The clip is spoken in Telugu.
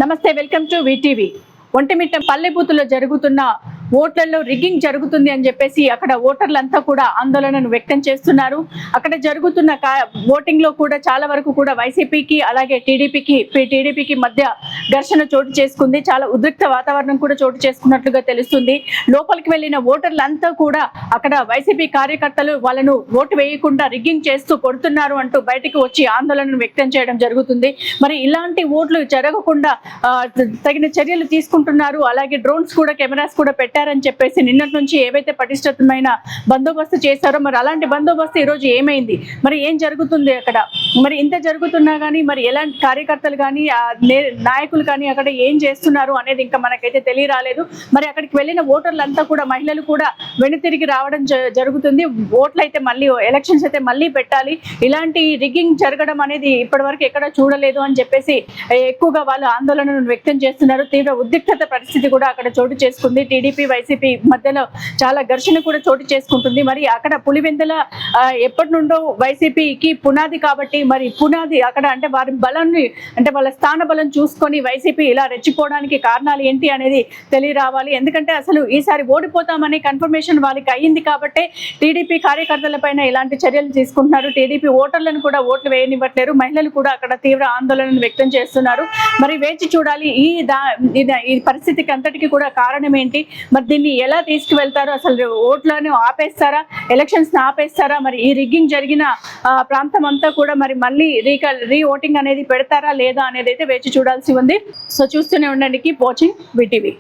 నమస్తే, వెల్కమ్ టు వీటీవీ. ఒంటిమిట్ట పల్లె బూతులో జరుగుతున్న ఓట్లలో రిగ్గింగ్ జరుగుతుంది అని చెప్పేసి అక్కడ ఓటర్లంతా కూడా ఆందోళనను వ్యక్తం చేస్తున్నారు. అక్కడ జరుగుతున్న ఓటింగ్ లో కూడా చాలా వరకు కూడా వైసీపీకి అలాగే టీడీపీకి మధ్య ఘర్షణ చోటు చేసుకుంది. చాలా ఉద్రిక్త వాతావరణం కూడా చోటు చేసుకున్నట్లుగా తెలుస్తుంది. లోపలికి వెళ్ళిన ఓటర్లంతా కూడా అక్కడ వైసీపీ కార్యకర్తలు వాళ్ళను ఓటు వేయకుండా రిగ్గింగ్ చేస్తూ కొడుతున్నారు అంటూ బయటకు వచ్చి ఆందోళనను వ్యక్తం చేయడం జరుగుతుంది. మరి ఇలాంటి ఓట్లు జరగకుండా తగిన చర్యలు తీసుకుంటున్నారు. అలాగే డ్రోన్స్ కూడా, కెమెరాస్ కూడా పెట్టారని చెప్పేసి నిన్నటి నుంచి ఏవైతే పటిష్టమైన బందోబస్తు చేశారో మరి అలాంటి బందోబస్తు ఈరోజు ఏమైంది, మరి ఏం జరుగుతుంది అక్కడ, మరి ఇంత జరుగుతున్నా కానీ మరి ఎలాంటి కార్యకర్తలు కానీ నాయకులు కానీ అక్కడ ఏం చేస్తున్నారు అనేది ఇంకా మనకైతే తెలియరాలేదు. మరి అక్కడికి వెళ్ళిన ఓటర్లంతా కూడా, మహిళలు కూడా వెనుతిరిగి రావడం జరుగుతుంది. ఓట్లు అయితే మళ్ళీ, ఎలక్షన్స్ అయితే మళ్ళీ పెట్టాలి, ఇలాంటి రిగ్గింగ్ జరగడం అనేది ఇప్పటివరకు ఎక్కడ చూడలేదు అని చెప్పేసి ఎక్కువగా వాళ్ళు ఆందోళనను వ్యక్తం చేస్తున్నారు. తీవ్ర ఉద్రిక్తత పరిస్థితి కూడా అక్కడ చోటు చేసుకుంది. టీడీపీ వైసీపీ మధ్యలో చాలా ఘర్షణ కూడా చోటు చేసుకుంటుంది. మరి అక్కడ పులివెందుల ఎప్పటి నుండో వైసీపీకి పునాది కాబట్టి మరి పునాది అక్కడ అంటే వారి బలాన్ని, అంటే వాళ్ళ స్థాన బలం చూసుకొని వైసీపీ ఇలా రెచ్చిపోవడానికి కారణాలు ఏంటి అనేది తెలియరావాలి. ఎందుకంటే అసలు ఈసారి ఓడిపోతామనే కన్ఫర్మేషన్ వాళ్ళకి అయ్యింది కాబట్టి టీడీపీ కార్యకర్తల పైన ఇలాంటి చర్యలు తీసుకుంటున్నారు. టీడీపీ ఓటర్లను కూడా ఓట్లు వేయనివ్వట్లేరు. మహిళలు కూడా అక్కడ తీవ్ర ఆందోళనను వ్యక్తం చేస్తున్నారు. మరి వేచి చూడాలి ఈ పరిస్థితికి అంతటికి కూడా కారణం ఏంటి, మరి దీన్ని ఎలా తీసుకువెళ్తారో, అసలు ఓట్లను ఆపేస్తారా, ఎలక్షన్స్ ఆపేస్తారా, మరి ఈ రిగ్గింగ్ జరిగిన ప్రాంతం అంతా కూడా మరి మళ్ళీ రీ ఓటింగ్ అనేది పెడతారా లేదా అనేది అయితే వేచి చూడాల్సి ఉంది. సో చూస్తూనే ఉండండి. Keep watching VTV.